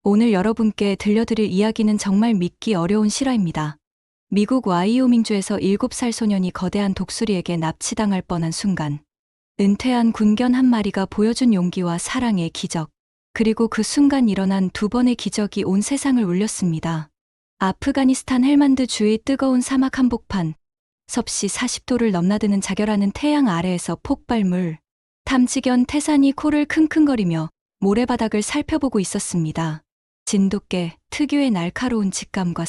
오늘 여러분께 들려드릴 이야기는 정말 믿기 어려운 실화입니다. 미국 와이오밍주에서 7살 소년이 거대한 독수리에게 납치당할 뻔한 순간, 은퇴한 군견 한 마리가 보여준 용기와 사랑의 기적, 그리고 그 순간 일어난 두 번의 기적이 온 세상을 울렸습니다. 아프가니스탄 헬만드 주의 뜨거운 사막 한복판, 섭씨 40도를 넘나드는 자결하는 태양 아래에서 폭발물, 탐지견 태산이 코를 킁킁거리며 모래바닥을 살펴보고 있었습니다. 진돗개 특유의 날카로운 직감과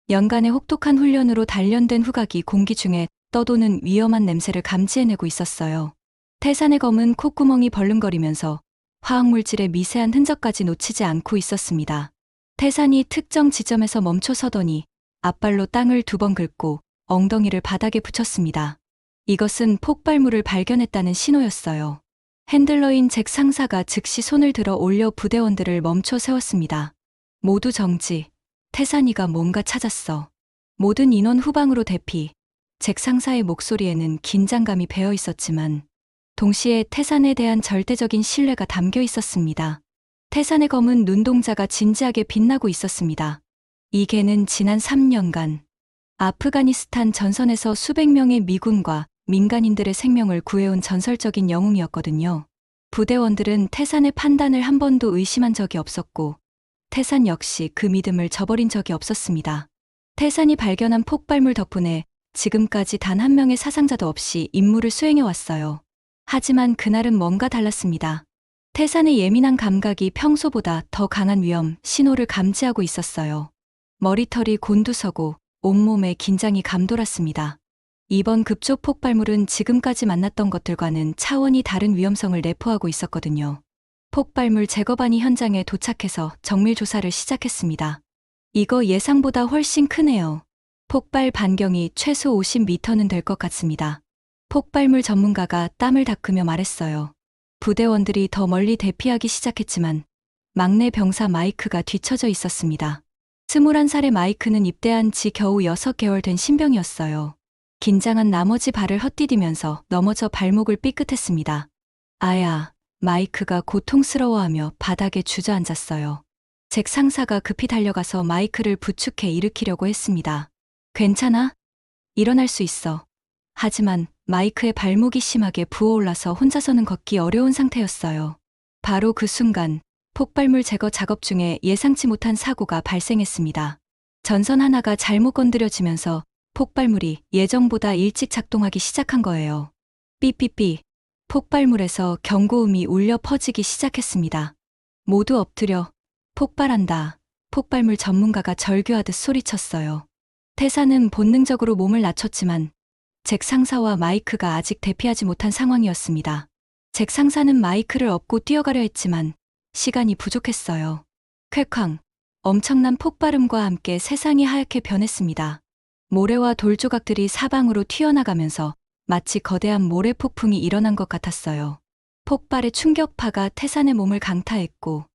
연간의 혹독한 훈련으로 단련된 후각이 공기 중에 떠도는 위험한 냄새를 감지해내고 있었어요. 태산의 검은 콧구멍이 벌렁거리면서 화학물질의 미세한 흔적까지 놓치지 않고 있었습니다. 태산이 특정 지점에서 멈춰 서더니 앞발로 땅을 2번 긁고 엉덩이를 바닥에 붙였습니다. 이것은 폭발물을 발견했다는 신호였어요. 핸들러인 잭 상사가 즉시 손을 들어 올려 부대원들을 멈춰 세웠습니다. 모두 정지. 태산이가 뭔가 찾았어. 모든 인원 후방으로 대피. 잭 상사의 목소리에는 긴장감이 배어 있었지만 동시에 태산에 대한 절대적인 신뢰가 담겨 있었습니다. 태산의 검은 눈동자가 진지하게 빛나고 있었습니다. 이 개는 지난 3년간 아프가니스탄 전선에서 수백 명의 미군과 민간인들의 생명을 구해온 전설적인 영웅이었거든요. 부대원들은 태산의 판단을 한 번도 의심한 적이 없었고 태산 역시 그 믿음을 저버린 적이 없었습니다. 태산이 발견한 폭발물 덕분에 지금까지 단 한 명의 사상자도 없이 임무를 수행해왔어요. 하지만 그날은 뭔가 달랐습니다. 태산의 예민한 감각이 평소보다 더 강한 위험, 신호를 감지하고 있었어요. 머리털이 곤두서고 온몸에 긴장이 감돌았습니다. 이번 급조 폭발물은 지금까지 만났던 것들과는 차원이 다른 위험성을 내포하고 있었거든요. 폭발물 제거반이 현장에 도착해서 정밀 조사를 시작했습니다. 이거 예상보다 훨씬 크네요. 폭발 반경이 최소 50m는 될 것 같습니다. 폭발물 전문가가 땀을 닦으며 말했어요. 부대원들이 더 멀리 대피하기 시작했지만 막내 병사 마이크가 뒤처져 있었습니다. 21살의 마이크는 입대한 지 겨우 6개월 된 신병이었어요. 긴장한 나머지 발을 헛디디면서 넘어져 발목을 삐끗했습니다. 아야, 마이크가 고통스러워하며 바닥에 주저앉았어요. 잭 상사가 급히 달려가서 마이크를 부축해 일으키려고 했습니다. 괜찮아? 일어날 수 있어. 하지만 마이크의 발목이 심하게 부어올라서 혼자서는 걷기 어려운 상태였어요. 바로 그 순간 폭발물 제거 작업 중에 예상치 못한 사고가 발생했습니다. 전선 하나가 잘못 건드려지면서 폭발물이 예정보다 일찍 작동하기 시작한 거예요. 삐삐삐. 폭발물에서 경고음이 울려 퍼지기 시작했습니다. 모두 엎드려. 폭발한다. 폭발물 전문가가 절규하듯 소리쳤어요. 태산은 본능적으로 몸을 낮췄지만 잭 상사와 마이크가 아직 대피하지 못한 상황이었습니다. 잭 상사는 마이크를 업고 뛰어가려 했지만 시간이 부족했어요. 쾌쾅. 엄청난 폭발음과 함께 세상이 하얗게 변했습니다. 모래와 돌 조각들이 사방으로 튀어나가면서 마치 거대한 모래 폭풍이 일어난 것 같았어요. 폭발의 충격파가 태산의 몸을 강타했고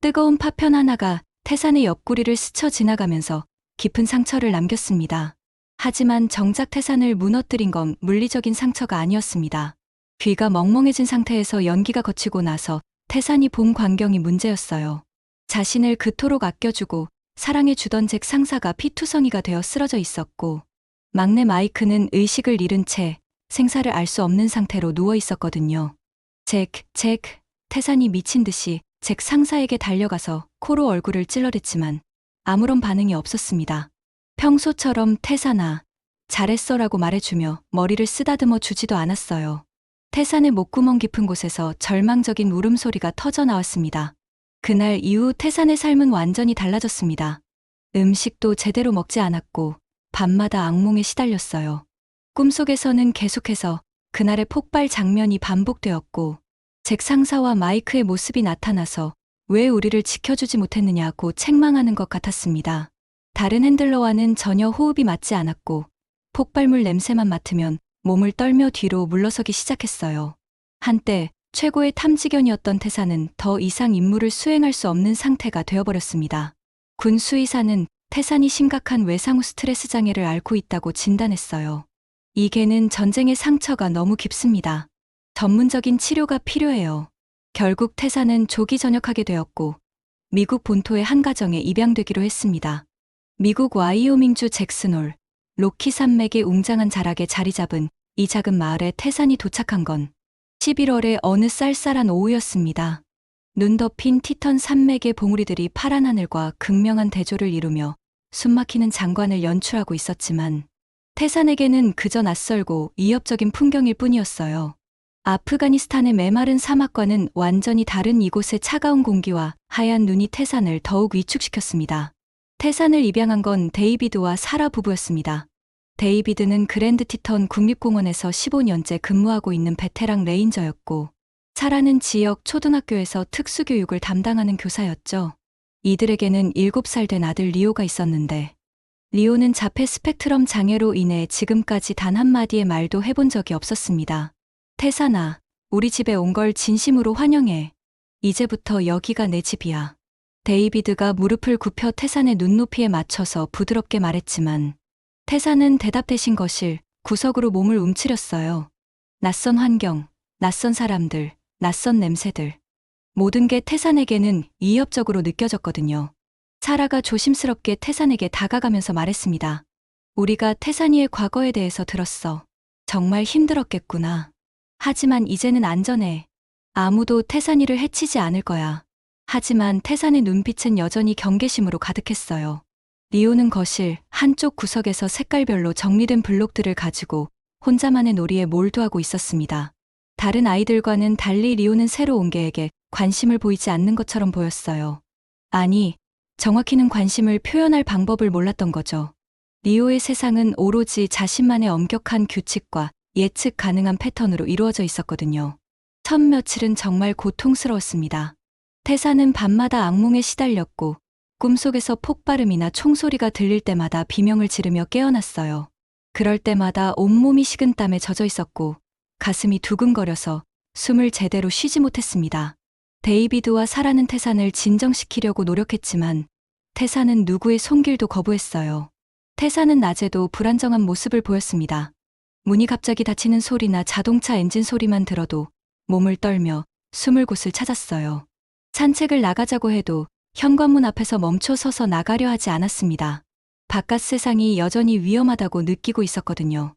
뜨거운 파편 하나가 태산의 옆구리를 스쳐 지나가면서 깊은 상처를 남겼습니다. 하지만 정작 태산을 무너뜨린 건 물리적인 상처가 아니었습니다. 귀가 멍멍해진 상태에서 연기가 거치고 나서 태산이 본 광경이 문제였어요. 자신을 그토록 아껴주고 사랑해주던 잭 상사가 피투성이가 되어 쓰러져 있었고 막내 마이크는 의식을 잃은 채 생사를 알 수 없는 상태로 누워 있었거든요. 잭, 태산이 미친 듯이 잭 상사에게 달려가서 코로 얼굴을 찔러댔지만 아무런 반응이 없었습니다. 평소처럼 태산아, 잘했어라고 말해주며 머리를 쓰다듬어 주지도 않았어요. 태산의 목구멍 깊은 곳에서 절망적인 울음소리가 터져 나왔습니다. 그날 이후 태산의 삶은 완전히 달라졌습니다. 음식도 제대로 먹지 않았고 밤마다 악몽에 시달렸어요. 꿈속에서는 계속해서 그날의 폭발 장면이 반복되었고 잭 상사와 마이크의 모습이 나타나서 왜 우리를 지켜주지 못했느냐고 책망하는 것 같았습니다. 다른 핸들러와는 전혀 호흡이 맞지 않았고 폭발물 냄새만 맡으면 몸을 떨며 뒤로 물러서기 시작했어요. 한때 최고의 탐지견이었던 태산은 더 이상 임무를 수행할 수 없는 상태가 되어버렸습니다. 군 수의사는 태산이 심각한 외상 후 스트레스 장애를 앓고 있다고 진단했어요. 이 개는 전쟁의 상처가 너무 깊습니다. 전문적인 치료가 필요해요. 결국 태산은 조기 전역하게 되었고 미국 본토의 한 가정에 입양되기로 했습니다. 미국 와이오밍주 잭슨홀, 로키 산맥의 웅장한 자락에 자리 잡은 이 작은 마을에 태산이 도착한 건 11월의 어느 쌀쌀한 오후였습니다. 눈 덮인 티턴 산맥의 봉우리들이 파란 하늘과 극명한 대조를 이루며 숨막히는 장관을 연출하고 있었지만 태산에게는 그저 낯설고 이협적인 풍경일 뿐이었어요. 아프가니스탄의 메마른 사막과는 완전히 다른 이곳의 차가운 공기와 하얀 눈이 태산을 더욱 위축시켰습니다. 태산을 입양한 건 데이비드와 사라 부부였습니다. 데이비드는 그랜드 티턴 국립공원에서 15년째 근무하고 있는 베테랑 레인저였고, 사라는 지역 초등학교에서 특수교육을 담당하는 교사였죠. 이들에게는 7살 된 아들 리오가 있었는데, 리오는 자폐 스펙트럼 장애로 인해 지금까지 단 한마디의 말도 해본 적이 없었습니다. 태산아, 우리 집에 온 걸 진심으로 환영해. 이제부터 여기가 내 집이야. 데이비드가 무릎을 굽혀 태산의 눈높이에 맞춰서 부드럽게 말했지만 태산은 대답 대신 거실, 구석으로 몸을 움츠렸어요. 낯선 환경, 낯선 사람들, 낯선 냄새들. 모든 게 태산에게는 위협적으로 느껴졌거든요. 사라가 조심스럽게 태산에게 다가가면서 말했습니다. 우리가 태산이의 과거에 대해서 들었어. 정말 힘들었겠구나. 하지만 이제는 안전해. 아무도 태산이를 해치지 않을 거야. 하지만 태산의 눈빛은 여전히 경계심으로 가득했어요. 리오는 거실 한쪽 구석에서 색깔별로 정리된 블록들을 가지고 혼자만의 놀이에 몰두하고 있었습니다. 다른 아이들과는 달리 리오는 새로 온 개에게 관심을 보이지 않는 것처럼 보였어요. 아니, 정확히는 관심을 표현할 방법을 몰랐던 거죠. 리오의 세상은 오로지 자신만의 엄격한 규칙과 예측 가능한 패턴으로 이루어져 있었거든요. 첫 며칠은 정말 고통스러웠습니다. 태산은 밤마다 악몽에 시달렸고 꿈속에서 폭발음이나 총소리가 들릴 때마다 비명을 지르며 깨어났어요. 그럴 때마다 온몸이 식은땀에 젖어 있었고 가슴이 두근거려서 숨을 제대로 쉬지 못했습니다. 데이비드와 사라는 태산을 진정시키려고 노력했지만 태산은 누구의 손길도 거부했어요. 태산은 낮에도 불안정한 모습을 보였습니다. 문이 갑자기 닫히는 소리나 자동차 엔진 소리만 들어도 몸을 떨며 숨을 곳을 찾았어요. 산책을 나가자고 해도 현관문 앞에서 멈춰 서서 나가려 하지 않았습니다. 바깥 세상이 여전히 위험하다고 느끼고 있었거든요.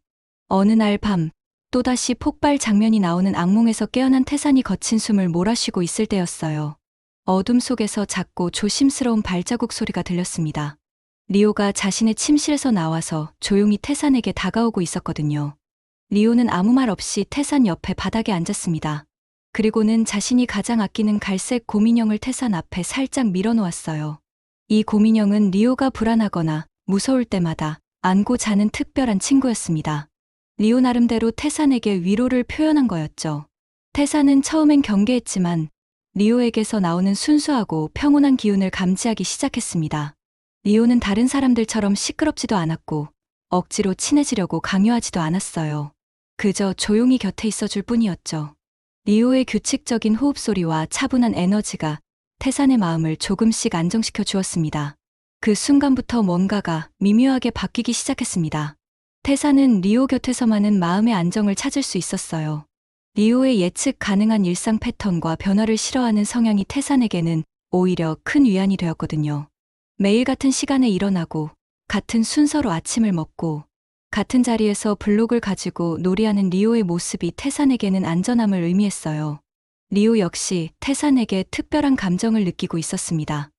어느 날 밤, 또다시 폭발 장면이 나오는 악몽에서 깨어난 태산이 거친 숨을 몰아쉬고 있을 때였어요. 어둠 속에서 작고 조심스러운 발자국 소리가 들렸습니다. 리오가 자신의 침실에서 나와서 조용히 태산에게 다가오고 있었거든요. 리오는 아무 말 없이 태산 옆에 바닥에 앉았습니다. 그리고는 자신이 가장 아끼는 갈색 곰인형을 태산 앞에 살짝 밀어놓았어요. 이 곰인형은 리오가 불안하거나 무서울 때마다 안고 자는 특별한 친구였습니다. 리오 나름대로 태산에게 위로를 표현한 거였죠. 태산은 처음엔 경계했지만 리오에게서 나오는 순수하고 평온한 기운을 감지하기 시작했습니다. 리오는 다른 사람들처럼 시끄럽지도 않았고 억지로 친해지려고 강요하지도 않았어요. 그저 조용히 곁에 있어줄 뿐이었죠. 리오의 규칙적인 호흡소리와 차분한 에너지가 태산의 마음을 조금씩 안정시켜 주었습니다. 그 순간부터 뭔가가 미묘하게 바뀌기 시작했습니다. 태산은 리오 곁에서만은 마음의 안정을 찾을 수 있었어요. 리오의 예측 가능한 일상 패턴과 변화를 싫어하는 성향이 태산에게는 오히려 큰 위안이 되었거든요. 매일 같은 시간에 일어나고 같은 순서로 아침을 먹고 같은 자리에서 블록을 가지고 놀이하는 리오의 모습이 태산에게는 안전함을 의미했어요. 리오 역시 태산에게 특별한 감정을 느끼고 있었습니다.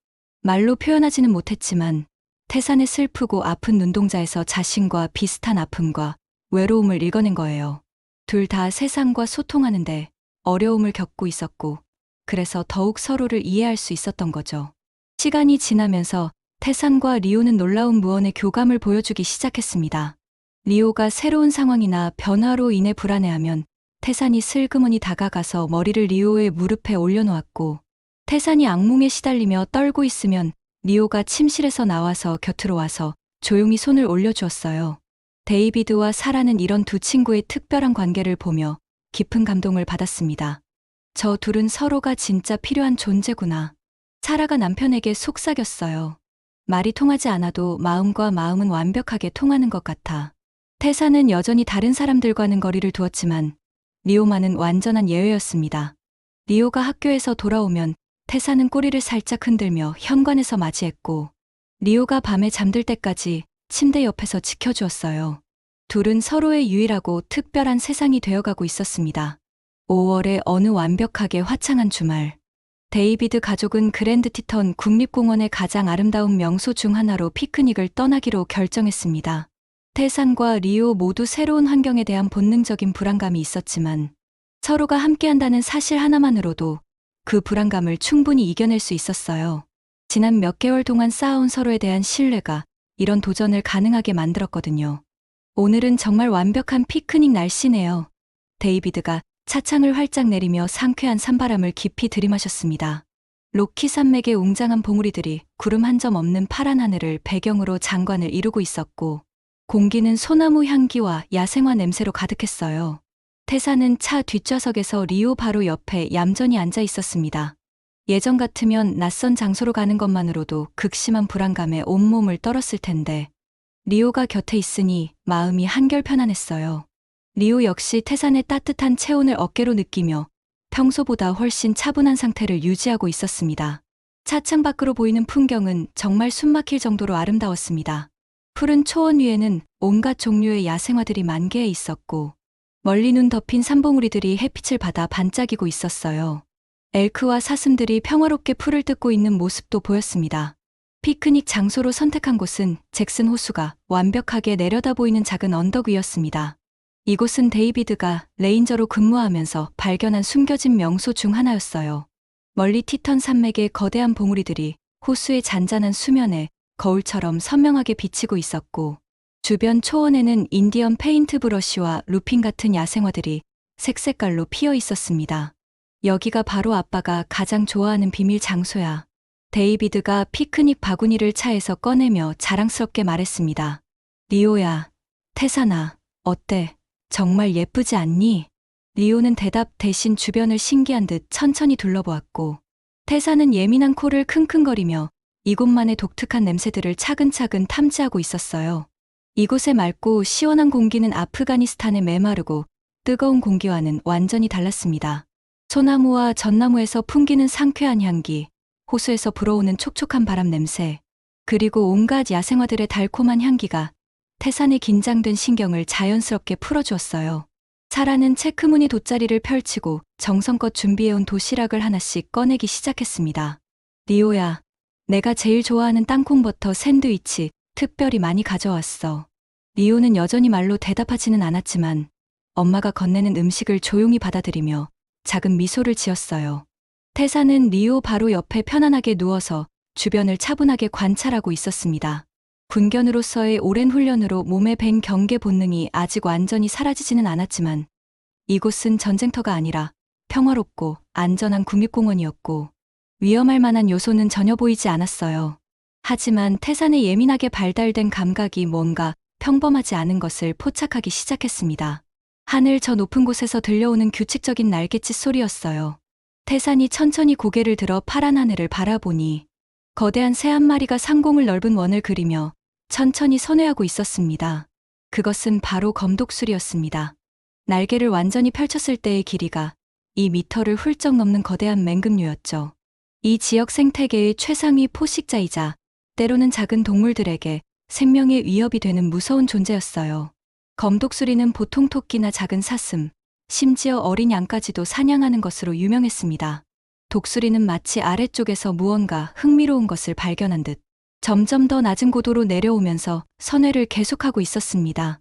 말로 표현하지는 못했지만 태산의 슬프고 아픈 눈동자에서 자신과 비슷한 아픔과 외로움을 읽어낸 거예요. 둘 다 세상과 소통하는데 어려움을 겪고 있었고 그래서 더욱 서로를 이해할 수 있었던 거죠. 시간이 지나면서 태산과 리오는 놀라운 무언의 교감을 보여주기 시작했습니다. 리오가 새로운 상황이나 변화로 인해 불안해하면 태산이 슬그머니 다가가서 머리를 리오의 무릎에 올려놓았고 태산이 악몽에 시달리며 떨고 있으면 리오가 침실에서 나와서 곁으로 와서 조용히 손을 올려주었어요. 데이비드와 사라는 이런 두 친구의 특별한 관계를 보며 깊은 감동을 받았습니다. 저 둘은 서로가 진짜 필요한 존재구나. 사라가 남편에게 속삭였어요. 말이 통하지 않아도 마음과 마음은 완벽하게 통하는 것 같아. 태산은 여전히 다른 사람들과는 거리를 두었지만 리오만은 완전한 예외였습니다. 리오가 학교에서 돌아오면 태사는 꼬리를 살짝 흔들며 현관에서 맞이했고, 리오가 밤에 잠들 때까지 침대 옆에서 지켜주었어요. 둘은 서로의 유일하고 특별한 세상이 되어가고 있었습니다. 5월의 어느 완벽하게 화창한 주말, 데이비드 가족은 그랜드 티턴 국립공원의 가장 아름다운 명소 중 하나로 피크닉을 떠나기로 결정했습니다. 태산과 리오 모두 새로운 환경에 대한 본능적인 불안감이 있었지만 서로가 함께한다는 사실 하나만으로도 그 불안감을 충분히 이겨낼 수 있었어요. 지난 몇 개월 동안 쌓아온 서로에 대한 신뢰가 이런 도전을 가능하게 만들었거든요. 오늘은 정말 완벽한 피크닉 날씨네요. 데이비드가 차창을 활짝 내리며 상쾌한 산바람을 깊이 들이마셨습니다. 로키 산맥의 웅장한 봉우리들이 구름 한 점 없는 파란 하늘을 배경으로 장관을 이루고 있었고, 공기는 소나무 향기와 야생화 냄새로 가득했어요. 태사는 차 뒷좌석에서 리오 바로 옆에 얌전히 앉아 있었습니다. 예전 같으면 낯선 장소로 가는 것만으로도 극심한 불안감에 온몸을 떨었을 텐데, 리오가 곁에 있으니 마음이 한결 편안했어요. 리오 역시 태산의 따뜻한 체온을 어깨로 느끼며 평소보다 훨씬 차분한 상태를 유지하고 있었습니다. 차창 밖으로 보이는 풍경은 정말 숨막힐 정도로 아름다웠습니다. 푸른 초원 위에는 온갖 종류의 야생화들이 만개해 있었고, 멀리 눈 덮인 산봉우리들이 햇빛을 받아 반짝이고 있었어요. 엘크와 사슴들이 평화롭게 풀을 뜯고 있는 모습도 보였습니다. 피크닉 장소로 선택한 곳은 잭슨 호수가 완벽하게 내려다 보이는 작은 언덕 위였습니다. 이곳은 데이비드가 레인저로 근무하면서 발견한 숨겨진 명소 중 하나였어요. 멀리 티턴 산맥의 거대한 봉우리들이 호수의 잔잔한 수면에 거울처럼 선명하게 비치고 있었고, 주변 초원에는 인디언 페인트 브러쉬와 루핀 같은 야생화들이 색색깔로 피어 있었습니다. 여기가 바로 아빠가 가장 좋아하는 비밀 장소야. 데이비드가 피크닉 바구니를 차에서 꺼내며 자랑스럽게 말했습니다. 리오야, 태산아, 어때? 정말 예쁘지 않니? 리오는 대답 대신 주변을 신기한 듯 천천히 둘러보았고, 태산은 예민한 코를 킁킁거리며 이곳만의 독특한 냄새들을 차근차근 탐지하고 있었어요. 이곳의 맑고 시원한 공기는 아프가니스탄의 메마르고 뜨거운 공기와는 완전히 달랐습니다. 소나무와 전나무에서 풍기는 상쾌한 향기, 호수에서 불어오는 촉촉한 바람 냄새, 그리고 온갖 야생화들의 달콤한 향기가 태산의 긴장된 신경을 자연스럽게 풀어주었어요. 사라는 체크무늬 돗자리를 펼치고 정성껏 준비해온 도시락을 하나씩 꺼내기 시작했습니다. 리오야, 내가 제일 좋아하는 땅콩버터 샌드위치 특별히 많이 가져왔어. 리오는 여전히 말로 대답하지는 않았지만 엄마가 건네는 음식을 조용히 받아들이며 작은 미소를 지었어요. 태사는 리오 바로 옆에 편안하게 누워서 주변을 차분하게 관찰하고 있었습니다. 군견으로서의 오랜 훈련으로 몸에 밴 경계 본능이 아직 완전히 사라지지는 않았지만 이곳은 전쟁터가 아니라 평화롭고 안전한 국립공원이었고 위험할 만한 요소는 전혀 보이지 않았어요. 하지만 태산의 예민하게 발달된 감각이 뭔가 평범하지 않은 것을 포착하기 시작했습니다. 하늘 저 높은 곳에서 들려오는 규칙적인 날갯짓 소리였어요. 태산이 천천히 고개를 들어 파란 하늘을 바라보니 거대한 새 한 마리가 상공을 넓은 원을 그리며 천천히 선회하고 있었습니다. 그것은 바로 검독수리였습니다. 날개를 완전히 펼쳤을 때의 길이가 2미터를 훌쩍 넘는 거대한 맹금류였죠. 이 지역 생태계의 최상위 포식자이자 때로는 작은 동물들에게 생명의 위협이 되는 무서운 존재였어요. 검독수리는 보통 토끼나 작은 사슴, 심지어 어린 양까지도 사냥하는 것으로 유명했습니다. 독수리는 마치 아래쪽에서 무언가 흥미로운 것을 발견한 듯 점점 더 낮은 고도로 내려오면서 선회를 계속하고 있었습니다.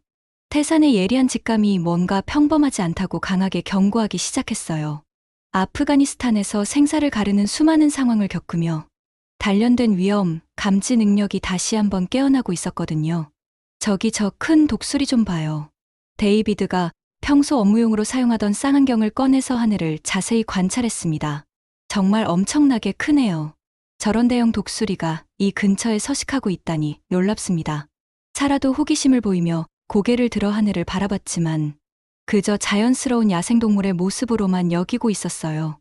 태산의 예리한 직감이 뭔가 평범하지 않다고 강하게 경고하기 시작했어요. 아프가니스탄에서 생사를 가르는 수많은 상황을 겪으며 단련된 위험, 감지 능력이 다시 한번 깨어나고 있었거든요. 저기 저 큰 독수리 좀 봐요. 데이비드가 평소 업무용으로 사용하던 쌍안경을 꺼내서 하늘을 자세히 관찰했습니다. 정말 엄청나게 크네요. 저런 대형 독수리가 이 근처에 서식하고 있다니 놀랍습니다. 사라도 호기심을 보이며 고개를 들어 하늘을 바라봤지만 그저 자연스러운 야생동물의 모습으로만 여기고 있었어요.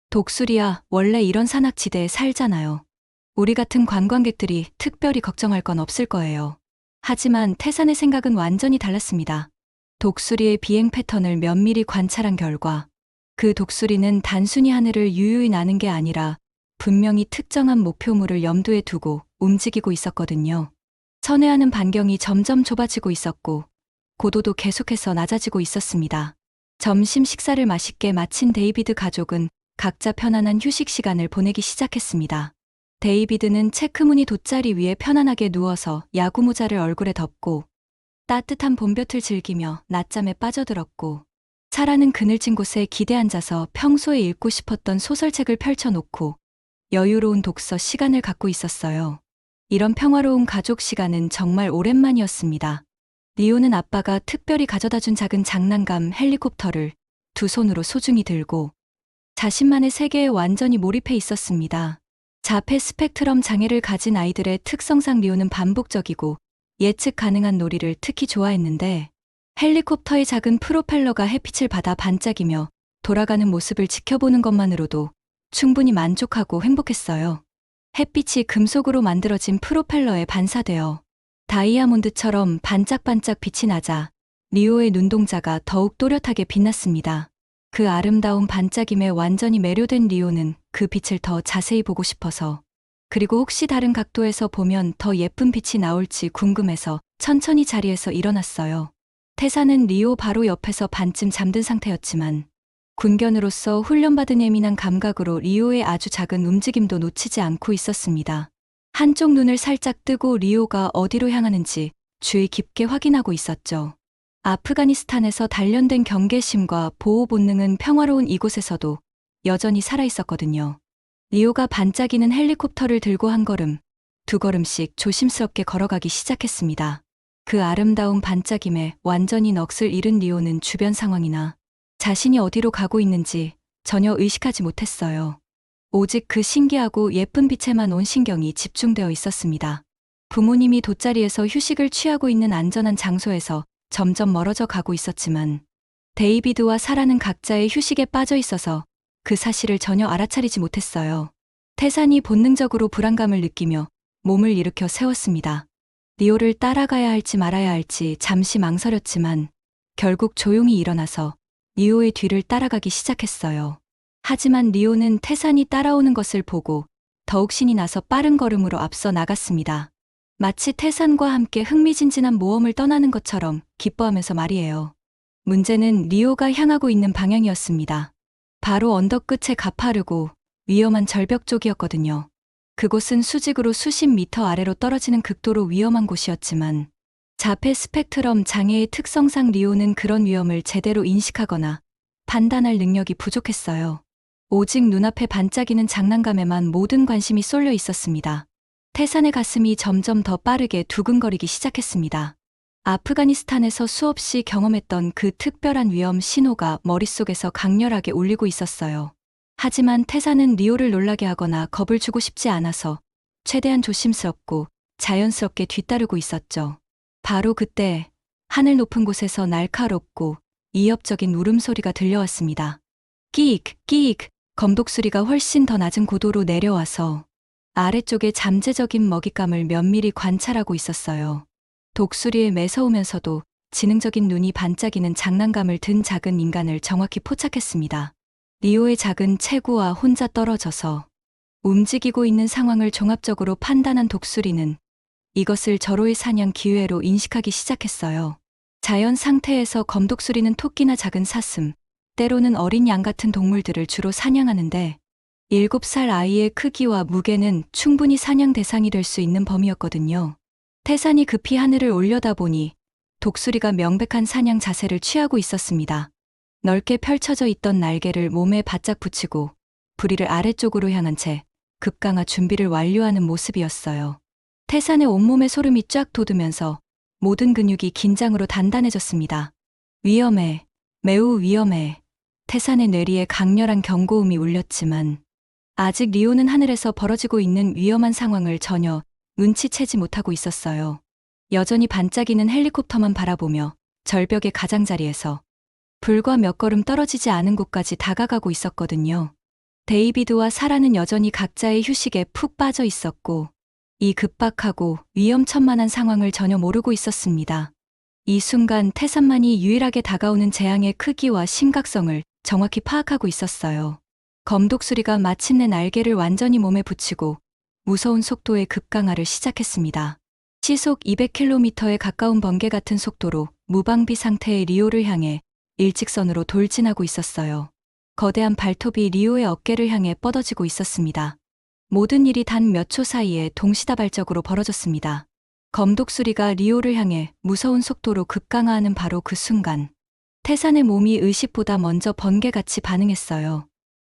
독수리야, 원래 이런 산악지대에 살잖아요. 우리 같은 관광객들이 특별히 걱정할 건 없을 거예요. 하지만 태산의 생각은 완전히 달랐습니다. 독수리의 비행 패턴을 면밀히 관찰한 결과 그 독수리는 단순히 하늘을 유유히 나는 게 아니라 분명히 특정한 목표물을 염두에 두고 움직이고 있었거든요. 선회하는 반경이 점점 좁아지고 있었고 고도도 계속해서 낮아지고 있었습니다. 점심 식사를 맛있게 마친 데이비드 가족은 각자 편안한 휴식 시간을 보내기 시작했습니다. 데이비드는 체크무늬 돗자리 위에 편안하게 누워서 야구 모자를 얼굴에 덮고 따뜻한 봄볕을 즐기며 낮잠에 빠져들었고, 사라는 그늘진 곳에 기대 앉아서 평소에 읽고 싶었던 소설책을 펼쳐놓고 여유로운 독서 시간을 갖고 있었어요. 이런 평화로운 가족 시간은 정말 오랜만이었습니다. 리오는 아빠가 특별히 가져다준 작은 장난감 헬리콥터를 두 손으로 소중히 들고 자신만의 세계에 완전히 몰입해 있었습니다. 자폐 스펙트럼 장애를 가진 아이들의 특성상 리오는 반복적이고 예측 가능한 놀이를 특히 좋아했는데, 헬리콥터의 작은 프로펠러가 햇빛을 받아 반짝이며 돌아가는 모습을 지켜보는 것만으로도 충분히 만족하고 행복했어요. 햇빛이 금속으로 만들어진 프로펠러에 반사되어 다이아몬드처럼 반짝반짝 빛이 나자 리오의 눈동자가 더욱 또렷하게 빛났습니다. 그 아름다운 반짝임에 완전히 매료된 리오는 그 빛을 더 자세히 보고 싶어서, 그리고 혹시 다른 각도에서 보면 더 예쁜 빛이 나올지 궁금해서 천천히 자리에서 일어났어요. 태사는 리오 바로 옆에서 반쯤 잠든 상태였지만 군견으로서 훈련받은 예민한 감각으로 리오의 아주 작은 움직임도 놓치지 않고 있었습니다. 한쪽 눈을 살짝 뜨고 리오가 어디로 향하는지 주의 깊게 확인하고 있었죠. 아프가니스탄에서 단련된 경계심과 보호 본능은 평화로운 이곳에서도 여전히 살아있었거든요. 리오가 반짝이는 헬리콥터를 들고 한 걸음, 두 걸음씩 조심스럽게 걸어가기 시작했습니다. 그 아름다운 반짝임에 완전히 넋을 잃은 리오는 주변 상황이나 자신이 어디로 가고 있는지 전혀 의식하지 못했어요. 오직 그 신기하고 예쁜 빛에만 온 신경이 집중되어 있었습니다. 부모님이 돗자리에서 휴식을 취하고 있는 안전한 장소에서 점점 멀어져 가고 있었지만, 데이비드와 사라는 각자의 휴식에 빠져 있어서 그 사실을 전혀 알아차리지 못했어요. 태산이 본능적으로 불안감을 느끼며 몸을 일으켜 세웠습니다. 리오를 따라가야 할지 말아야 할지 잠시 망설였지만 결국 조용히 일어나서 리오의 뒤를 따라가기 시작했어요. 하지만 리오는 태산이 따라오는 것을 보고 더욱 신이 나서 빠른 걸음으로 앞서 나갔습니다. 마치 태산과 함께 흥미진진한 모험을 떠나는 것처럼 기뻐하면서 말이에요. 문제는 리오가 향하고 있는 방향이었습니다. 바로 언덕 끝에 가파르고 위험한 절벽 쪽이었거든요. 그곳은 수직으로 수십 미터 아래로 떨어지는 극도로 위험한 곳이었지만, 자폐 스펙트럼 장애의 특성상 리오는 그런 위험을 제대로 인식하거나 판단할 능력이 부족했어요. 오직 눈앞에 반짝이는 장난감에만 모든 관심이 쏠려 있었습니다. 태산의 가슴이 점점 더 빠르게 두근거리기 시작했습니다. 아프가니스탄에서 수없이 경험했던 그 특별한 위험 신호가 머릿속에서 강렬하게 울리고 있었어요. 하지만 태산은 리오를 놀라게 하거나 겁을 주고 싶지 않아서 최대한 조심스럽고 자연스럽게 뒤따르고 있었죠. 바로 그때 하늘 높은 곳에서 날카롭고 위협적인 울음소리가 들려왔습니다. 끼익, 끼익, 검독수리가 훨씬 더 낮은 고도로 내려와서 아래쪽에 잠재적인 먹잇감을 면밀히 관찰하고 있었어요. 독수리에 매서우면서도 지능적인 눈이 반짝이는 장난감을 든 작은 인간을 정확히 포착했습니다. 리오의 작은 체구와 혼자 떨어져서 움직이고 있는 상황을 종합적으로 판단한 독수리는 이것을 절호의 사냥 기회로 인식하기 시작했어요. 자연 상태에서 검독수리는 토끼나 작은 사슴, 때로는 어린 양 같은 동물들을 주로 사냥하는데, 7살 아이의 크기와 무게는 충분히 사냥 대상이 될 수 있는 범위였거든요. 태산이 급히 하늘을 올려다보니 독수리가 명백한 사냥 자세를 취하고 있었습니다. 넓게 펼쳐져 있던 날개를 몸에 바짝 붙이고 부리를 아래쪽으로 향한 채 급강하 준비를 완료하는 모습이었어요. 태산의 온몸에 소름이 쫙 돋으면서 모든 근육이 긴장으로 단단해졌습니다. 위험해, 매우 위험해. 태산의 뇌리에 강렬한 경고음이 울렸지만 아직 리오는 하늘에서 벌어지고 있는 위험한 상황을 전혀 눈치채지 못하고 있었어요. 여전히 반짝이는 헬리콥터만 바라보며 절벽의 가장자리에서 불과 몇 걸음 떨어지지 않은 곳까지 다가가고 있었거든요. 데이비드와 사라는 여전히 각자의 휴식에 푹 빠져 있었고, 이 급박하고 위험천만한 상황을 전혀 모르고 있었습니다. 이 순간 태산만이 유일하게 다가오는 재앙의 크기와 심각성을 정확히 파악하고 있었어요. 검독수리가 마침내 날개를 완전히 몸에 붙이고 무서운 속도의 급강하를 시작했습니다. 시속 200km에 가까운 번개 같은 속도로 무방비 상태의 리오를 향해 일직선으로 돌진하고 있었어요. 거대한 발톱이 리오의 어깨를 향해 뻗어지고 있었습니다. 모든 일이 단 몇 초 사이에 동시다발적으로 벌어졌습니다. 검독수리가 리오를 향해 무서운 속도로 급강하하는 바로 그 순간, 태산의 몸이 의식보다 먼저 번개같이 반응했어요.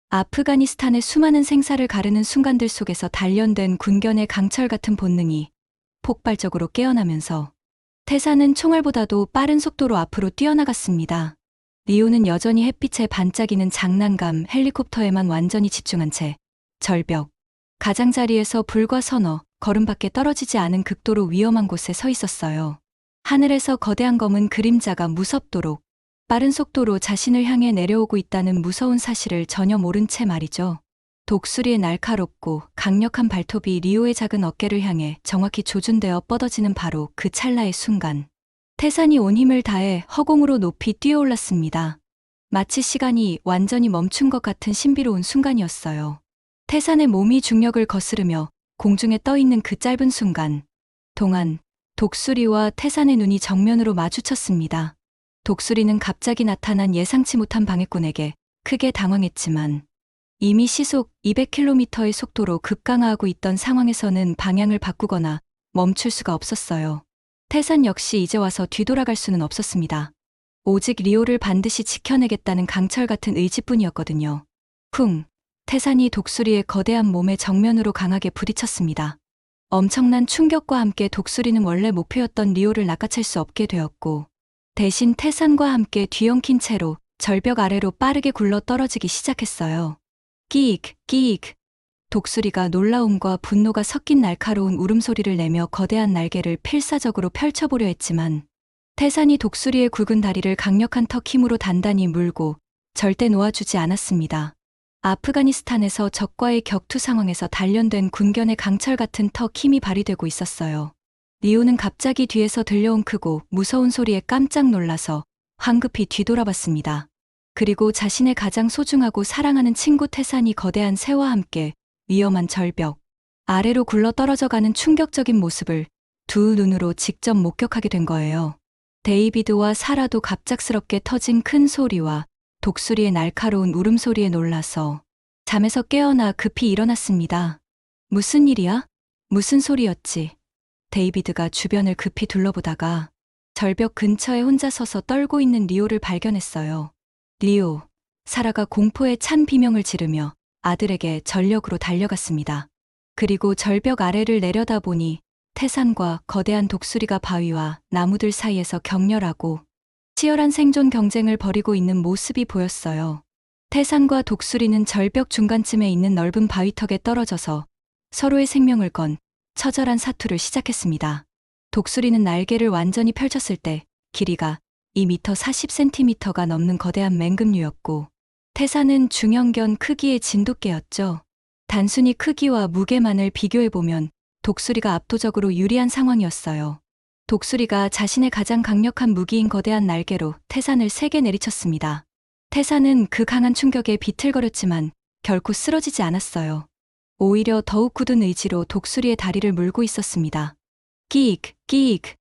아프가니스탄의 수많은 생사를 가르는 순간들 속에서 단련된 군견의 강철 같은 본능이 폭발적으로 깨어나면서 태산은 총알보다도 빠른 속도로 앞으로 뛰어나갔습니다. 리오는 여전히 햇빛에 반짝이는 장난감 헬리콥터에만 완전히 집중한 채 절벽, 가장자리에서 불과 서너 걸음밖에 떨어지지 않은 극도로 위험한 곳에 서 있었어요. 하늘에서 거대한 검은 그림자가 무섭도록 빠른 속도로 자신을 향해 내려오고 있다는 무서운 사실을 전혀 모른 채 말이죠. 독수리의 날카롭고 강력한 발톱이 리오의 작은 어깨를 향해 정확히 조준되어 뻗어지는 바로 그 찰나의 순간, 태산이 온 힘을 다해 허공으로 높이 뛰어올랐습니다. 마치 시간이 완전히 멈춘 것 같은 신비로운 순간이었어요. 태산의 몸이 중력을 거스르며 공중에 떠있는 그 짧은 순간 동안 독수리와 태산의 눈이 정면으로 마주쳤습니다. 독수리는 갑자기 나타난 예상치 못한 방해꾼에게 크게 당황했지만 이미 시속 200km의 속도로 급강하하고 있던 상황에서는 방향을 바꾸거나 멈출 수가 없었어요. 태산 역시 이제 와서 뒤돌아갈 수는 없었습니다. 오직 리오를 반드시 지켜내겠다는 강철 같은 의지뿐이었거든요. 쿵! 태산이 독수리의 거대한 몸에 정면으로 강하게 부딪혔습니다. 엄청난 충격과 함께 독수리는 원래 목표였던 리오를 낚아챌 수 없게 되었고, 대신 태산과 함께 뒤엉킨 채로 절벽 아래로 빠르게 굴러 떨어지기 시작했어요. 끼익, 끼익. 독수리가 놀라움과 분노가 섞인 날카로운 울음소리를 내며 거대한 날개를 필사적으로 펼쳐보려 했지만, 태산이 독수리의 굵은 다리를 강력한 턱 힘으로 단단히 물고 절대 놓아주지 않았습니다. 아프가니스탄에서 적과의 격투 상황에서 단련된 군견의 강철 같은 턱 힘이 발휘되고 있었어요. 리오는 갑자기 뒤에서 들려온 크고 무서운 소리에 깜짝 놀라서 황급히 뒤돌아봤습니다. 그리고 자신의 가장 소중하고 사랑하는 친구 태산이 거대한 새와 함께 위험한 절벽 아래로 굴러 떨어져가는 충격적인 모습을 두 눈으로 직접 목격하게 된 거예요. 데이비드와 사라도 갑작스럽게 터진 큰 소리와 독수리의 날카로운 울음소리에 놀라서 잠에서 깨어나 급히 일어났습니다. 무슨 일이야? 무슨 소리였지? 데이비드가 주변을 급히 둘러보다가 절벽 근처에 혼자 서서 떨고 있는 리오를 발견했어요. 리오, 사라가 공포에 찬 비명을 지르며 아들에게 전력으로 달려갔습니다. 그리고 절벽 아래를 내려다보니 태산과 거대한 독수리가 바위와 나무들 사이에서 격렬하고 치열한 생존 경쟁을 벌이고 있는 모습이 보였어요. 태산과 독수리는 절벽 중간쯤에 있는 넓은 바위턱에 떨어져서 서로의 생명을 건 처절한 사투를 시작했습니다. 독수리는 날개를 완전히 펼쳤을 때 길이가 2m 40cm가 넘는 거대한 맹금류였고, 태산은 중형견 크기의 진돗개였죠. 단순히 크기와 무게만을 비교해보면 독수리가 압도적으로 유리한 상황이었어요. 독수리가 자신의 가장 강력한 무기인 거대한 날개로 태산을 세게 내리쳤습니다. 태산은 그 강한 충격에 비틀거렸지만 결코 쓰러지지 않았어요. 오히려 더욱 굳은 의지로 독수리의 다리를 물고 있었습니다. 끼익, 끼익.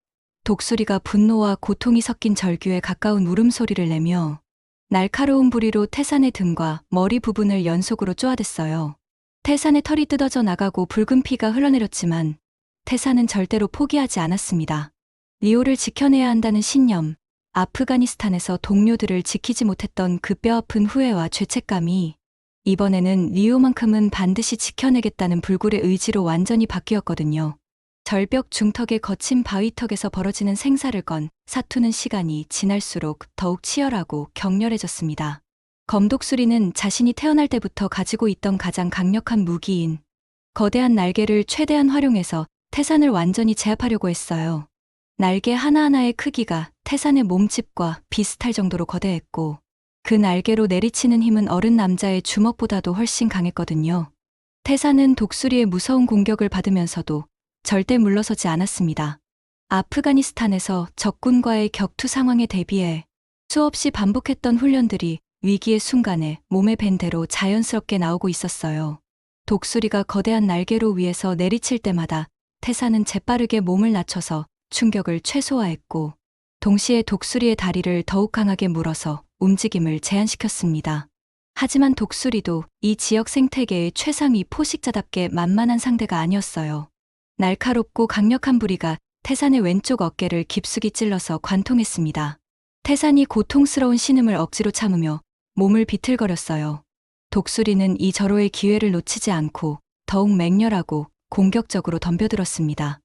독수리가 분노와 고통이 섞인 절규에 가까운 울음소리를 내며 날카로운 부리로 태산의 등과 머리 부분을 연속으로 쪼아댔어요. 태산의 털이 뜯어져 나가고 붉은 피가 흘러내렸지만 태산은 절대로 포기하지 않았습니다. 리오를 지켜내야 한다는 신념, 아프가니스탄에서 동료들을 지키지 못했던 그 뼈아픈 후회와 죄책감이 이번에는 리오만큼은 반드시 지켜내겠다는 불굴의 의지로 완전히 바뀌었거든요. 절벽 중턱의 거친 바위턱에서 벌어지는 생사를 건 사투는 시간이 지날수록 더욱 치열하고 격렬해졌습니다. 검독수리는 자신이 태어날 때부터 가지고 있던 가장 강력한 무기인 거대한 날개를 최대한 활용해서 태산을 완전히 제압하려고 했어요. 날개 하나하나의 크기가 태산의 몸집과 비슷할 정도로 거대했고, 그 날개로 내리치는 힘은 어른 남자의 주먹보다도 훨씬 강했거든요. 태산은 독수리의 무서운 공격을 받으면서도 절대 물러서지 않았습니다. 아프가니스탄에서 적군과의 격투 상황에 대비해 수없이 반복했던 훈련들이 위기의 순간에 몸에 밴 대로 자연스럽게 나오고 있었어요. 독수리가 거대한 날개로 위에서 내리칠 때마다 태사는 재빠르게 몸을 낮춰서 충격을 최소화했고, 동시에 독수리의 다리를 더욱 강하게 물어서 움직임을 제한시켰습니다. 하지만 독수리도 이 지역 생태계의 최상위 포식자답게 만만한 상대가 아니었어요. 날카롭고 강력한 부리가 태산의 왼쪽 어깨를 깊숙이 찔러서 관통했습니다. 태산이 고통스러운 신음을 억지로 참으며 몸을 비틀거렸어요. 독수리는 이 절호의 기회를 놓치지 않고 더욱 맹렬하고 공격적으로 덤벼들었습니다.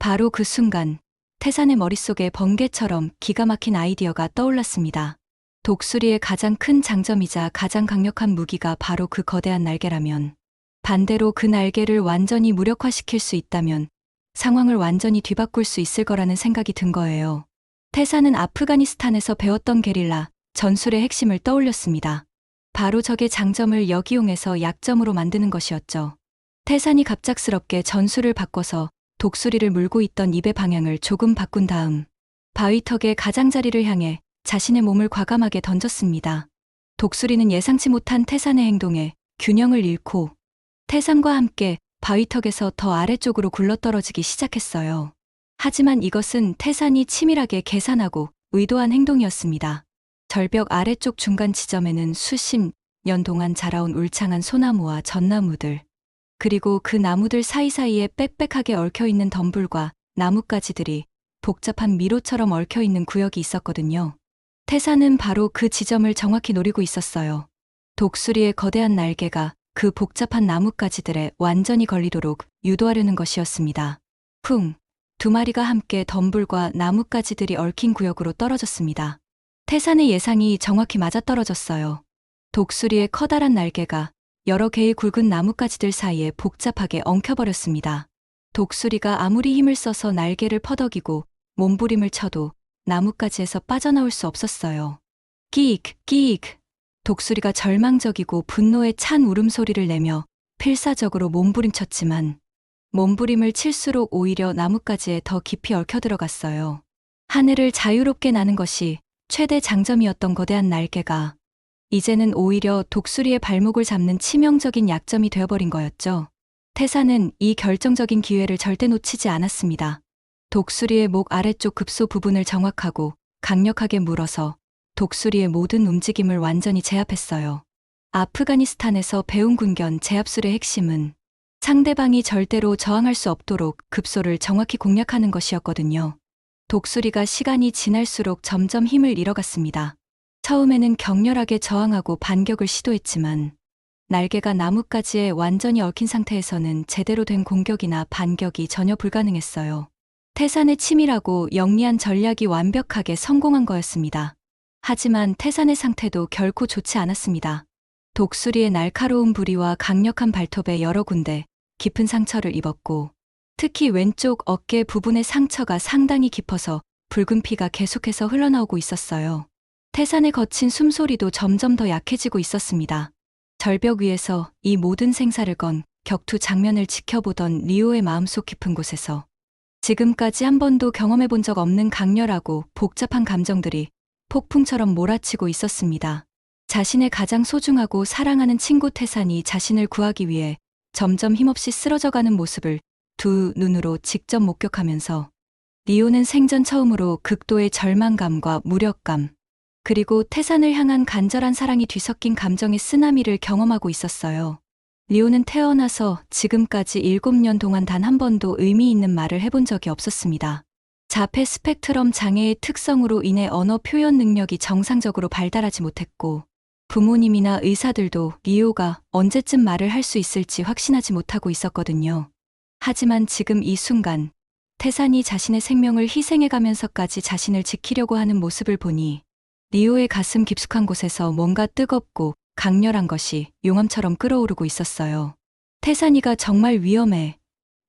바로 그 순간 태산의 머릿속에 번개처럼 기가 막힌 아이디어가 떠올랐습니다. 독수리의 가장 큰 장점이자 가장 강력한 무기가 바로 그 거대한 날개라면, 반대로 그 날개를 완전히 무력화시킬 수 있다면 상황을 완전히 뒤바꿀 수 있을 거라는 생각이 든 거예요. 태사는 아프가니스탄에서 배웠던 게릴라 전술의 핵심을 떠올렸습니다. 바로 적의 장점을 역이용해서 약점으로 만드는 것이었죠. 태산이 갑작스럽게 전술을 바꿔서 독수리를 물고 있던 입의 방향을 조금 바꾼 다음 바위턱의 가장자리를 향해 자신의 몸을 과감하게 던졌습니다. 독수리는 예상치 못한 태산의 행동에 균형을 잃고 태산과 함께 바위턱에서 더 아래쪽으로 굴러떨어지기 시작했어요. 하지만 이것은 태산이 치밀하게 계산하고 의도한 행동이었습니다. 절벽 아래쪽 중간 지점에는 수십 년 동안 자라온 울창한 소나무와 전나무들, 그리고 그 나무들 사이사이에 빽빽하게 얽혀있는 덤불과 나뭇가지들이 복잡한 미로처럼 얽혀있는 구역이 있었거든요. 태산은 바로 그 지점을 정확히 노리고 있었어요. 독수리의 거대한 날개가 그 복잡한 나뭇가지들에 완전히 걸리도록 유도하려는 것이었습니다. 쿵! 두 마리가 함께 덤불과 나뭇가지들이 얽힌 구역으로 떨어졌습니다. 태산의 예상이 정확히 맞아떨어졌어요. 독수리의 커다란 날개가 여러 개의 굵은 나뭇가지들 사이에 복잡하게 엉켜버렸습니다. 독수리가 아무리 힘을 써서 날개를 퍼덕이고 몸부림을 쳐도 나뭇가지에서 빠져나올 수 없었어요. 끼익, 끼익. 독수리가 절망적이고 분노에 찬 울음소리를 내며 필사적으로 몸부림쳤지만 몸부림을 칠수록 오히려 나뭇가지에 더 깊이 얽혀들어갔어요. 하늘을 자유롭게 나는 것이 최대 장점이었던 거대한 날개가 이제는 오히려 독수리의 발목을 잡는 치명적인 약점이 되어버린 거였죠. 태사는 이 결정적인 기회를 절대 놓치지 않았습니다. 독수리의 목 아래쪽 급소 부분을 정확하고 강력하게 물어서 독수리의 모든 움직임을 완전히 제압했어요. 아프가니스탄에서 배운 군견 제압술의 핵심은 상대방이 절대로 저항할 수 없도록 급소를 정확히 공략하는 것이었거든요. 독수리가 시간이 지날수록 점점 힘을 잃어갔습니다. 처음에는 격렬하게 저항하고 반격을 시도했지만 날개가 나뭇가지에 완전히 얽힌 상태에서는 제대로 된 공격이나 반격이 전혀 불가능했어요. 태산의 치밀하고 영리한 전략이 완벽하게 성공한 거였습니다. 하지만 태산의 상태도 결코 좋지 않았습니다. 독수리의 날카로운 부리와 강력한 발톱에 여러 군데 깊은 상처를 입었고, 특히 왼쪽 어깨 부분의 상처가 상당히 깊어서 붉은 피가 계속해서 흘러나오고 있었어요. 태산의 거친 숨소리도 점점 더 약해지고 있었습니다. 절벽 위에서 이 모든 생사를 건 격투 장면을 지켜보던 리오의 마음속 깊은 곳에서 지금까지 한 번도 경험해 본 적 없는 강렬하고 복잡한 감정들이 폭풍처럼 몰아치고 있었습니다. 자신의 가장 소중하고 사랑하는 친구 태산이 자신을 구하기 위해 점점 힘없이 쓰러져가는 모습을 두 눈으로 직접 목격하면서 리오는 생전 처음으로 극도의 절망감과 무력감, 그리고 태산을 향한 간절한 사랑이 뒤섞인 감정의 쓰나미를 경험하고 있었어요. 리오는 태어나서 지금까지 7년 동안 단 한 번도 의미 있는 말을 해본 적이 없었습니다. 자폐 스펙트럼 장애의 특성으로 인해 언어 표현 능력이 정상적으로 발달하지 못했고, 부모님이나 의사들도 리오가 언제쯤 말을 할 수 있을지 확신하지 못하고 있었거든요. 하지만 지금 이 순간, 태산이 자신의 생명을 희생해가면서까지 자신을 지키려고 하는 모습을 보니 리오의 가슴 깊숙한 곳에서 뭔가 뜨겁고 강렬한 것이 용암처럼 끓어오르고 있었어요. 태산이가 정말 위험해.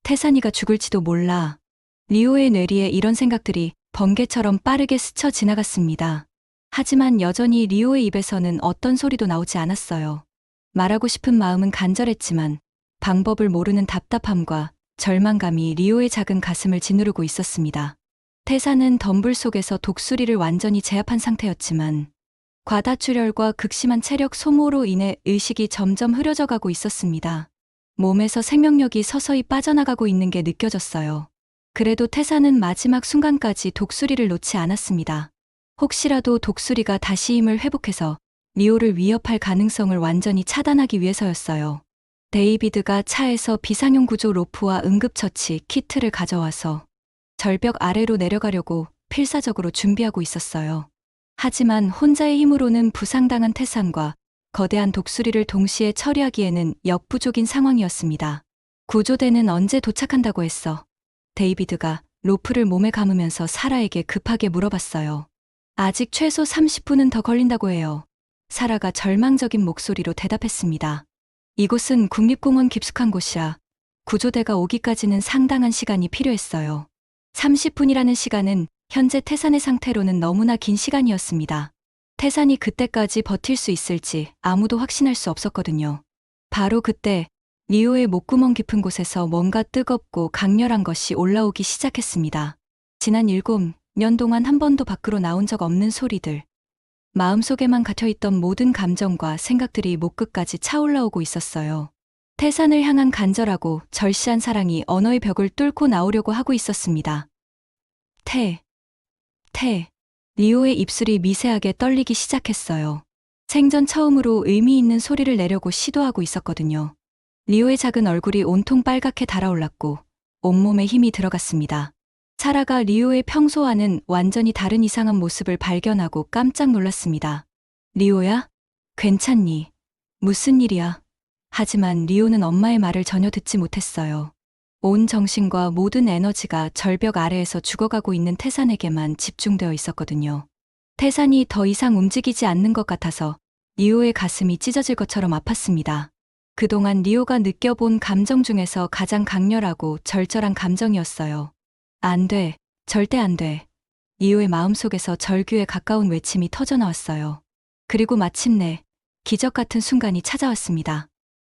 태산이가 죽을지도 몰라. 리오의 뇌리에 이런 생각들이 번개처럼 빠르게 스쳐 지나갔습니다. 하지만 여전히 리오의 입에서는 어떤 소리도 나오지 않았어요. 말하고 싶은 마음은 간절했지만 방법을 모르는 답답함과 절망감이 리오의 작은 가슴을 짓누르고 있었습니다. 태산은 덤불 속에서 독수리를 완전히 제압한 상태였지만 과다출혈과 극심한 체력 소모로 인해 의식이 점점 흐려져 가고 있었습니다. 몸에서 생명력이 서서히 빠져나가고 있는 게 느껴졌어요. 그래도 태사는 마지막 순간까지 독수리를 놓지 않았습니다. 혹시라도 독수리가 다시 힘을 회복해서 리오를 위협할 가능성을 완전히 차단하기 위해서였어요. 데이비드가 차에서 비상용 구조 로프와 응급처치 키트를 가져와서 절벽 아래로 내려가려고 필사적으로 준비하고 있었어요. 하지만 혼자의 힘으로는 부상당한 태산과 거대한 독수리를 동시에 처리하기에는 역부족인 상황이었습니다. 구조대는 언제 도착한다고 했어? 데이비드가 로프를 몸에 감으면서 사라에게 급하게 물어봤어요. 아직 최소 30분은 더 걸린다고 해요. 사라가 절망적인 목소리로 대답했습니다. 이곳은 국립공원 깊숙한 곳이라 구조대가 오기까지는 상당한 시간이 필요했어요. 30분이라는 시간은 현재 태산의 상태로는 너무나 긴 시간이었습니다. 태산이 그때까지 버틸 수 있을지 아무도 확신할 수 없었거든요. 바로 그때 리오의 목구멍 깊은 곳에서 뭔가 뜨겁고 강렬한 것이 올라오기 시작했습니다. 지난 7년 동안 한 번도 밖으로 나온 적 없는 소리들. 마음속에만 갇혀있던 모든 감정과 생각들이 목끝까지 차올라오고 있었어요. 태산을 향한 간절하고 절실한 사랑이 언어의 벽을 뚫고 나오려고 하고 있었습니다. 리오의 입술이 미세하게 떨리기 시작했어요. 생전 처음으로 의미 있는 소리를 내려고 시도하고 있었거든요. 리오의 작은 얼굴이 온통 빨갛게 달아올랐고 온몸에 힘이 들어갔습니다. 사라가 리오의 평소와는 완전히 다른 이상한 모습을 발견하고 깜짝 놀랐습니다. 리오야? 괜찮니? 무슨 일이야? 하지만 리오는 엄마의 말을 전혀 듣지 못했어요. 온 정신과 모든 에너지가 절벽 아래에서 죽어가고 있는 태산에게만 집중되어 있었거든요. 태산이 더 이상 움직이지 않는 것 같아서 리오의 가슴이 찢어질 것처럼 아팠습니다. 그동안 리오가 느껴본 감정 중에서 가장 강렬하고 절절한 감정이었어요. 안 돼, 절대 안 돼. 리오의 마음속에서 절규에 가까운 외침이 터져나왔어요. 그리고 마침내 기적 같은 순간이 찾아왔습니다.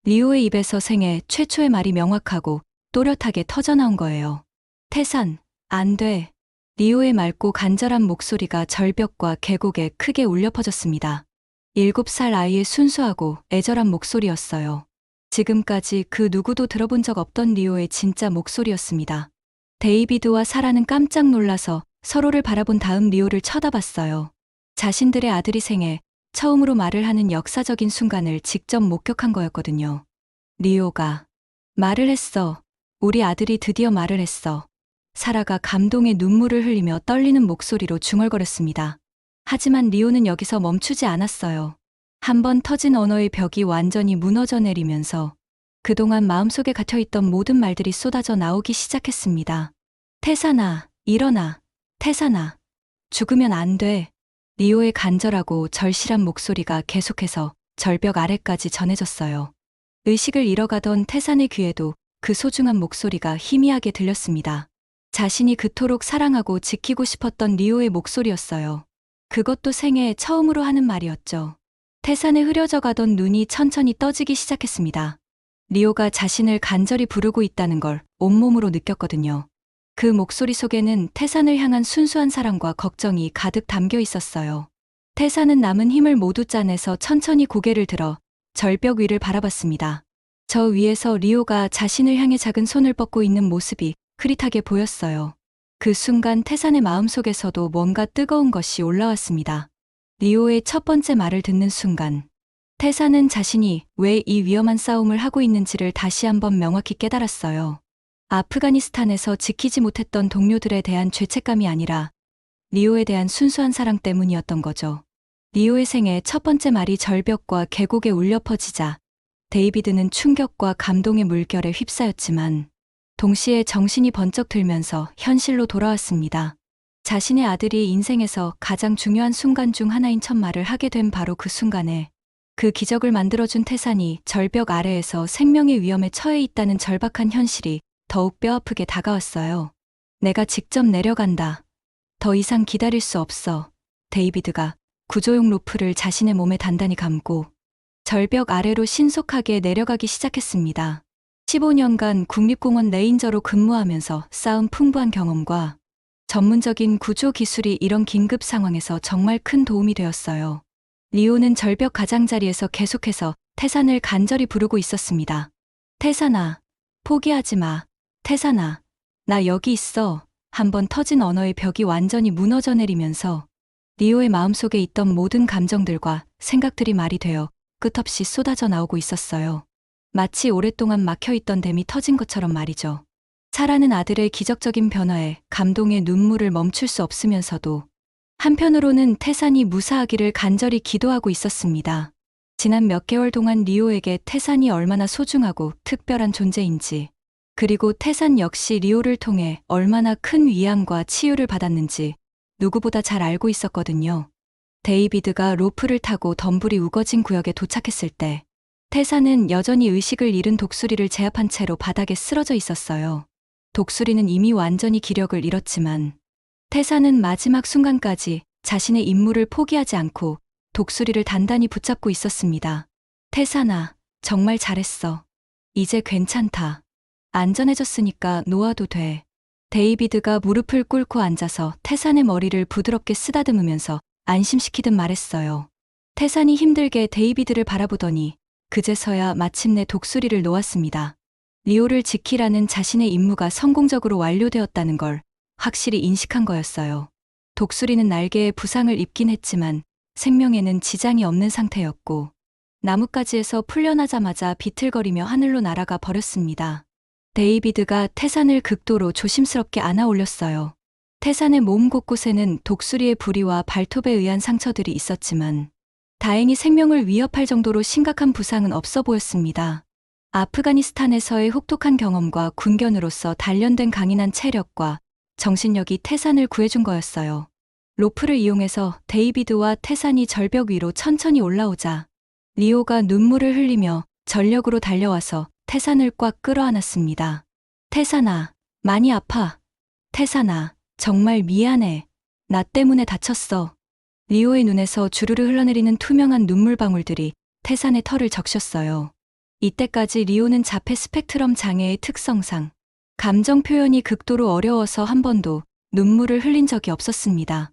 리오의 입에서 생애 최초의 말이 명확하고 또렷하게 터져나온 거예요. 태산, 안 돼. 리오의 맑고 간절한 목소리가 절벽과 계곡에 크게 울려 퍼졌습니다. 7살 아이의 순수하고 애절한 목소리였어요. 지금까지 그 누구도 들어본 적 없던 리오의 진짜 목소리였습니다. 데이비드와 사라는 깜짝 놀라서 서로를 바라본 다음 리오를 쳐다봤어요. 자신들의 아들이 생애 처음으로 말을 하는 역사적인 순간을 직접 목격한 거였거든요. 리오가 말을 했어. 우리 아들이 드디어 말을 했어. 사라가 감동의 눈물을 흘리며 떨리는 목소리로 중얼거렸습니다. 하지만 리오는 여기서 멈추지 않았어요. 한번 터진 언어의 벽이 완전히 무너져 내리면서 그동안 마음속에 갇혀있던 모든 말들이 쏟아져 나오기 시작했습니다. 태산아, 일어나. 태산아, 죽으면 안 돼. 리오의 간절하고 절실한 목소리가 계속해서 절벽 아래까지 전해졌어요. 의식을 잃어가던 태산의 귀에도 그 소중한 목소리가 희미하게 들렸습니다. 자신이 그토록 사랑하고 지키고 싶었던 리오의 목소리였어요. 그것도 생애 처음으로 하는 말이었죠. 태산의 흐려져 가던 눈이 천천히 떠지기 시작했습니다. 리오가 자신을 간절히 부르고 있다는 걸 온몸으로 느꼈거든요. 그 목소리 속에는 태산을 향한 순수한 사랑과 걱정이 가득 담겨 있었어요. 태산은 남은 힘을 모두 짜내서 천천히 고개를 들어 절벽 위를 바라봤습니다. 저 위에서 리오가 자신을 향해 작은 손을 뻗고 있는 모습이 흐릿하게 보였어요. 그 순간 태산의 마음속에서도 뭔가 뜨거운 것이 올라왔습니다. 리오의 첫 번째 말을 듣는 순간 태산은 자신이 왜 이 위험한 싸움을 하고 있는지를 다시 한번 명확히 깨달았어요. 아프가니스탄에서 지키지 못했던 동료들에 대한 죄책감이 아니라 리오에 대한 순수한 사랑 때문이었던 거죠. 리오의 생애 첫 번째 말이 절벽과 계곡에 울려 퍼지자 데이비드는 충격과 감동의 물결에 휩싸였지만 동시에 정신이 번쩍 들면서 현실로 돌아왔습니다. 자신의 아들이 인생에서 가장 중요한 순간 중 하나인 첫 말을 하게 된 바로 그 순간에 그 기적을 만들어준 태산이 절벽 아래에서 생명의 위험에 처해 있다는 절박한 현실이 더욱 뼈아프게 다가왔어요. 내가 직접 내려간다. 더 이상 기다릴 수 없어. 데이비드가 구조용 로프를 자신의 몸에 단단히 감고 절벽 아래로 신속하게 내려가기 시작했습니다. 15년간 국립공원 레인저로 근무하면서 쌓은 풍부한 경험과 전문적인 구조 기술이 이런 긴급 상황에서 정말 큰 도움이 되었어요. 리오는 절벽 가장자리에서 계속해서 태산을 간절히 부르고 있었습니다. 태산아, 포기하지 마. 태산아, 나 여기 있어. 한번 터진 언어의 벽이 완전히 무너져 내리면서 리오의 마음속에 있던 모든 감정들과 생각들이 말이 되어 끝없이 쏟아져 나오고 있었어요. 마치 오랫동안 막혀있던 댐이 터진 것처럼 말이죠. 사라는 아들의 기적적인 변화에 감동의 눈물을 멈출 수 없으면서도 한편으로는 태산이 무사하기를 간절히 기도하고 있었습니다. 지난 몇 개월 동안 리오에게 태산이 얼마나 소중하고 특별한 존재인지, 그리고 태산 역시 리오를 통해 얼마나 큰 위안과 치유를 받았는지 누구보다 잘 알고 있었거든요. 데이비드가 로프를 타고 덤불이 우거진 구역에 도착했을 때 태산은 여전히 의식을 잃은 독수리를 제압한 채로 바닥에 쓰러져 있었어요. 독수리는 이미 완전히 기력을 잃었지만 태산은 마지막 순간까지 자신의 임무를 포기하지 않고 독수리를 단단히 붙잡고 있었습니다. 태산아, 정말 잘했어. 이제 괜찮다. 안전해졌으니까 놓아도 돼. 데이비드가 무릎을 꿇고 앉아서 태산의 머리를 부드럽게 쓰다듬으면서 안심시키듯 말했어요. 태산이 힘들게 데이비드를 바라보더니 그제서야 마침내 독수리를 놓았습니다. 리오를 지키라는 자신의 임무가 성공적으로 완료되었다는 걸 확실히 인식한 거였어요. 독수리는 날개에 부상을 입긴 했지만 생명에는 지장이 없는 상태였고 나뭇가지에서 풀려나자마자 비틀거리며 하늘로 날아가 버렸습니다. 데이비드가 태산을 극도로 조심스럽게 안아 올렸어요. 태산의 몸 곳곳에는 독수리의 부리와 발톱에 의한 상처들이 있었지만 다행히 생명을 위협할 정도로 심각한 부상은 없어 보였습니다. 아프가니스탄에서의 혹독한 경험과 군견으로서 단련된 강인한 체력과 정신력이 태산을 구해준 거였어요. 로프를 이용해서 데이비드와 태산이 절벽 위로 천천히 올라오자 리오가 눈물을 흘리며 전력으로 달려와서 태산을 꽉 끌어안았습니다. 태산아, 많이 아파. 태산아, 정말 미안해. 나 때문에 다쳤어. 리오의 눈에서 주르르 흘러내리는 투명한 눈물방울들이 태산의 털을 적셨어요. 이때까지 리오는 자폐 스펙트럼 장애의 특성상 감정 표현이 극도로 어려워서 한 번도 눈물을 흘린 적이 없었습니다.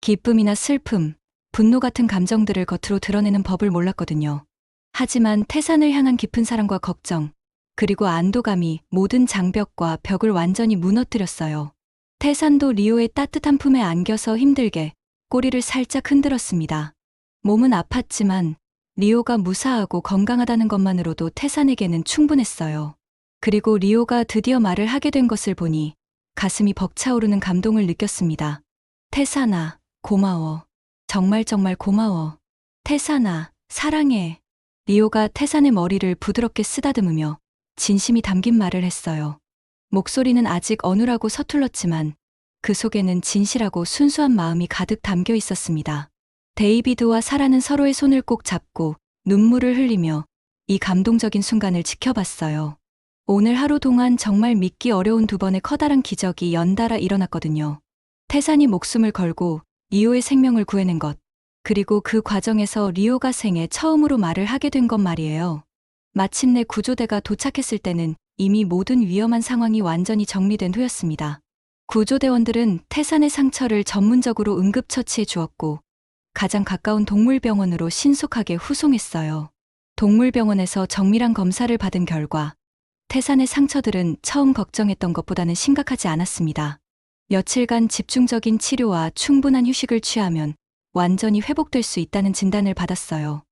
기쁨이나 슬픔, 분노 같은 감정들을 겉으로 드러내는 법을 몰랐거든요. 하지만 태산을 향한 깊은 사랑과 걱정, 그리고 안도감이 모든 장벽과 벽을 완전히 무너뜨렸어요. 태산도 리오의 따뜻한 품에 안겨서 힘들게 꼬리를 살짝 흔들었습니다. 몸은 아팠지만 리오가 무사하고 건강하다는 것만으로도 태산에게는 충분했어요. 그리고 리오가 드디어 말을 하게 된 것을 보니 가슴이 벅차오르는 감동을 느꼈습니다. 태산아, 고마워. 정말 고마워. 태산아, 사랑해. 리오가 태산의 머리를 부드럽게 쓰다듬으며 진심이 담긴 말을 했어요. 목소리는 아직 어눌하고 서툴렀지만 그 속에는 진실하고 순수한 마음이 가득 담겨 있었습니다. 데이비드와 사라는 서로의 손을 꼭 잡고 눈물을 흘리며 이 감동적인 순간을 지켜봤어요. 오늘 하루 동안 정말 믿기 어려운 두 번의 커다란 기적이 연달아 일어났거든요. 태산이 목숨을 걸고 리오의 생명을 구해낸 것, 그리고 그 과정에서 리오가 생애 처음으로 말을 하게 된 것 말이에요. 마침내 구조대가 도착했을 때는 이미 모든 위험한 상황이 완전히 정리된 후였습니다. 구조대원들은 태산의 상처를 전문적으로 응급처치해 주었고 가장 가까운 동물병원으로 신속하게 후송했어요. 동물병원에서 정밀한 검사를 받은 결과 태산의 상처들은 처음 걱정했던 것보다는 심각하지 않았습니다. 며칠간 집중적인 치료와 충분한 휴식을 취하면 완전히 회복될 수 있다는 진단을 받았어요.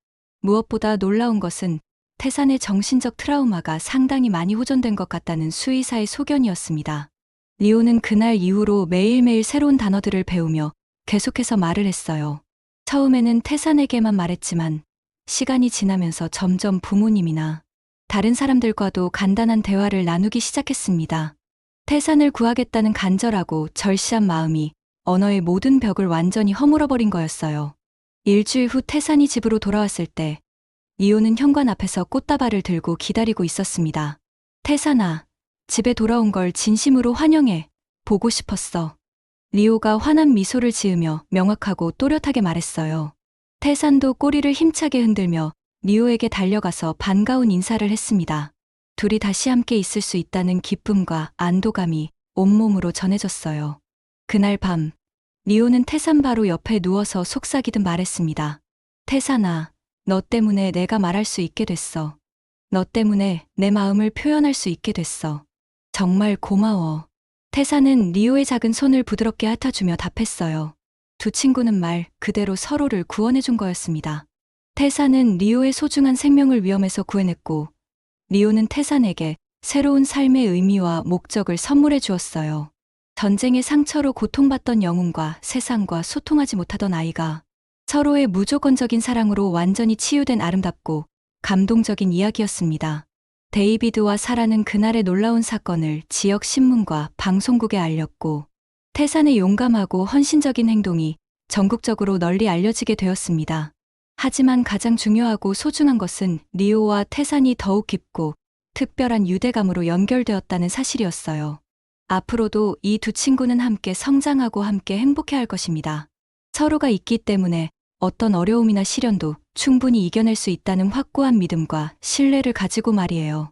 무엇보다 놀라운 것은 태산의 정신적 트라우마가 상당히 많이 호전된 것 같다는 수의사의 소견이었습니다. 리오는 그날 이후로 매일매일 새로운 단어들을 배우며 계속해서 말을 했어요. 처음에는 태산에게만 말했지만 시간이 지나면서 점점 부모님이나 다른 사람들과도 간단한 대화를 나누기 시작했습니다. 태산을 구하겠다는 간절하고 절실한 마음이 언어의 모든 벽을 완전히 허물어버린 거였어요. 일주일 후 태산이 집으로 돌아왔을 때 리오는 현관 앞에서 꽃다발을 들고 기다리고 있었습니다. 태산아, 집에 돌아온 걸 진심으로 환영해. 보고 싶었어. 리오가 환한 미소를 지으며 명확하고 또렷하게 말했어요. 태산도 꼬리를 힘차게 흔들며 리오에게 달려가서 반가운 인사를 했습니다. 둘이 다시 함께 있을 수 있다는 기쁨과 안도감이 온몸으로 전해졌어요. 그날 밤, 리오는 태산 바로 옆에 누워서 속삭이듯 말했습니다. 태산아, 너 때문에 내가 말할 수 있게 됐어. 너 때문에 내 마음을 표현할 수 있게 됐어. 정말 고마워. 태산은 리오의 작은 손을 부드럽게 핥아주며 답했어요. 두 친구는 말 그대로 서로를 구원해준 거였습니다. 태산은 리오의 소중한 생명을 위험에서 구해냈고, 리오는 태산에게 새로운 삶의 의미와 목적을 선물해 주었어요. 전쟁의 상처로 고통받던 영웅과 세상과 소통하지 못하던 아이가 서로의 무조건적인 사랑으로 완전히 치유된 아름답고 감동적인 이야기였습니다. 데이비드와 사라는 그날의 놀라운 사건을 지역 신문과 방송국에 알렸고, 태산의 용감하고 헌신적인 행동이 전국적으로 널리 알려지게 되었습니다. 하지만 가장 중요하고 소중한 것은 리오와 태산이 더욱 깊고 특별한 유대감으로 연결되었다는 사실이었어요. 앞으로도 이 두 친구는 함께 성장하고 함께 행복해 할 것입니다. 서로가 있기 때문에 어떤 어려움이나 시련도 충분히 이겨낼 수 있다는 확고한 믿음과 신뢰를 가지고 말이에요.